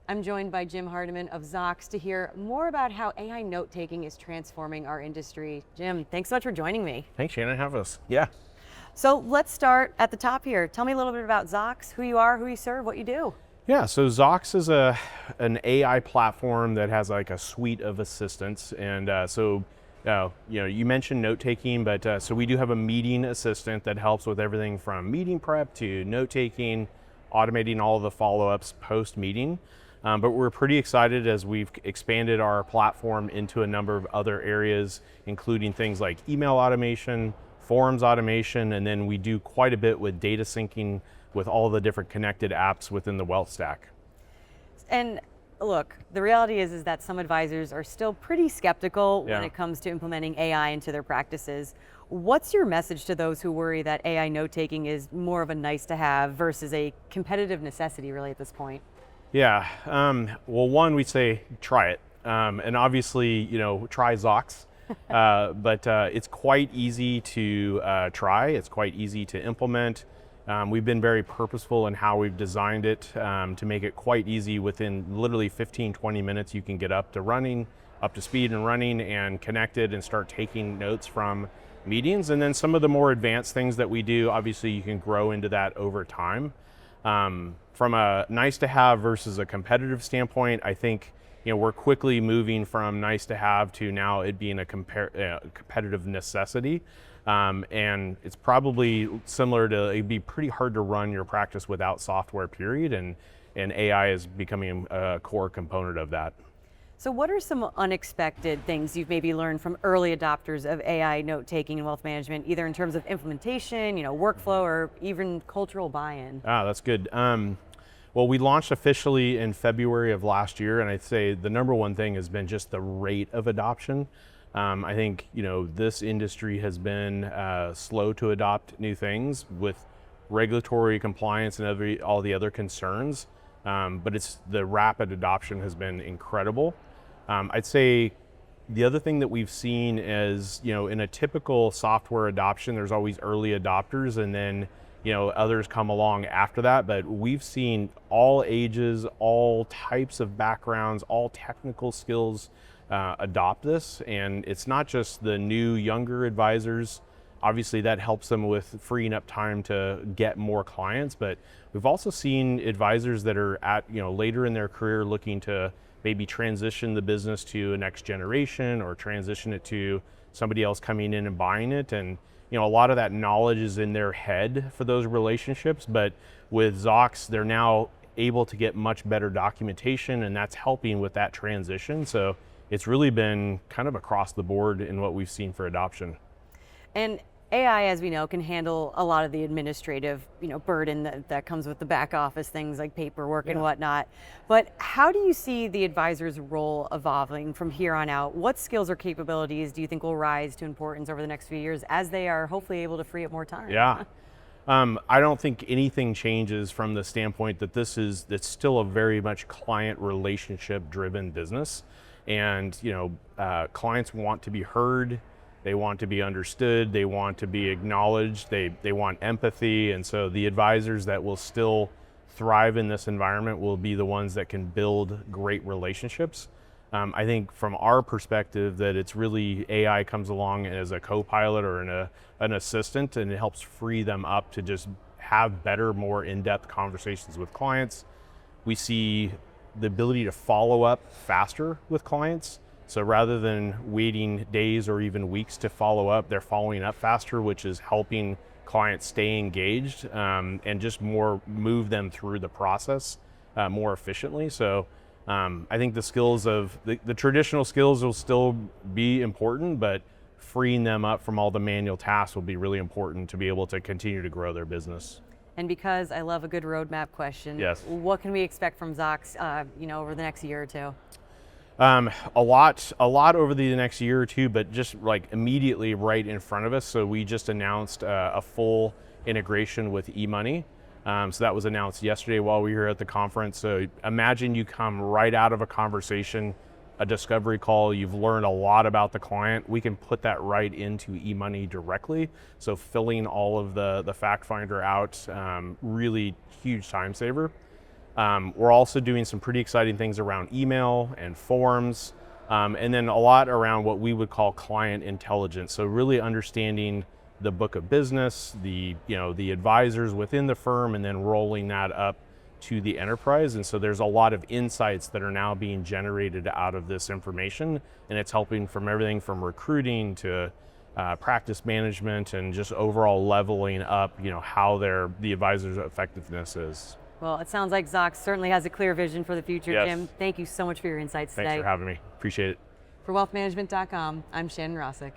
I'm joined by Jim Hardeman of Zocks to hear more about how AI note-taking is transforming our industry. Jim, thanks so much for joining me. Thanks, Shannon. Have us. Yeah. So let's start at the top here. Tell me a little bit about Zocks, who you are, who you serve, what you do. Yeah, so Zocks is an AI platform that has like a suite of assistants. And you mentioned note-taking, but so we do have a meeting assistant that helps with everything from meeting prep to note-taking, automating all of the follow-ups post-meeting. But we're pretty excited as we've expanded our platform into a number of other areas, including things like email automation, forms automation, and then we do quite a bit with data syncing with all the different connected apps within the wealth stack. And look, the reality is that some advisors are still pretty skeptical when it comes to implementing AI into their practices. What's your message to those who worry that AI note-taking is more of a nice to have versus a competitive necessity really at this point? Yeah, well, one, we say try it. And obviously, try Zocks. But it's quite easy to try. It's quite easy to implement. We've been very purposeful in how we've designed it to make it quite easy. Within literally 15, 20 minutes, you can get up to speed and running and connected and start taking notes from meetings. And then some of the more advanced things that we do, obviously you can grow into that over time. From a nice to have versus a competitive standpoint, I think we're quickly moving from nice to have to now it being a competitive necessity. And it's probably similar to, it'd be pretty hard to run your practice without software, period. And AI is becoming a core component of that. So what are some unexpected things you've maybe learned from early adopters of AI note-taking and wealth management, either in terms of implementation, workflow, or even cultural buy-in? That's good. Well, we launched officially in February of last year, and I'd say the number one thing has been just the rate of adoption. I think this industry has been slow to adopt new things with regulatory compliance and all the other concerns, but it's the rapid adoption has been incredible. I'd say the other thing that we've seen is in a typical software adoption, there's always early adopters, and then others come along after that, but we've seen all ages, all types of backgrounds, all technical skills adopt this. And it's not just the new, younger advisors. Obviously that helps them with freeing up time to get more clients, but we've also seen advisors that are at later in their career looking to maybe transition the business to a next generation or transition it to somebody else coming in and buying it. And a lot of that knowledge is in their head for those relationships, but with Zocks, they're now able to get much better documentation, and that's helping with that transition. So it's really been kind of across the board in what we've seen for adoption. And AI, as we know, can handle a lot of the administrative, burden that comes with the back office, things like paperwork and whatnot. But how do you see the advisor's role evolving from here on out? What skills or capabilities do you think will rise to importance over the next few years as they are hopefully able to free up more time? Yeah. I don't think anything changes from the standpoint that it's still a very much client relationship driven business. And, clients want to be heard. They want to be understood, they want to be acknowledged, they want empathy, and so the advisors that will still thrive in this environment will be the ones that can build great relationships. I think from our perspective that it's really AI comes along as a co-pilot or an assistant, and it helps free them up to just have better, more in-depth conversations with clients. We see the ability to follow up faster with clients. So rather than waiting days or even weeks to follow up, they're following up faster, which is helping clients stay engaged and just move them through the process more efficiently. So I think the skills of the traditional skills will still be important, but freeing them up from all the manual tasks will be really important to be able to continue to grow their business. And because I love a good roadmap question, what can we expect from Zocks, over the next year or two? A lot over the next year or two, but just like immediately right in front of us. So we just announced a full integration with eMoney. So that was announced yesterday while we were at the conference. So imagine you come right out of a conversation, a discovery call, you've learned a lot about the client. We can put that right into eMoney directly. So filling all of the fact finder out, really huge time saver. We're also doing some pretty exciting things around email and forms, and then a lot around what we would call client intelligence. So really understanding the book of business, the advisors within the firm, and then rolling that up to the enterprise. And so there's a lot of insights that are now being generated out of this information, and it's helping from everything from recruiting to practice management and just overall leveling up, how the advisor's effectiveness is. Well, it sounds like Zocks certainly has a clear vision for the future, Yes. Jim. Thank you so much for your insights today. Thanks for having me. Appreciate it. For wealthmanagement.com, I'm Shannon Rossick.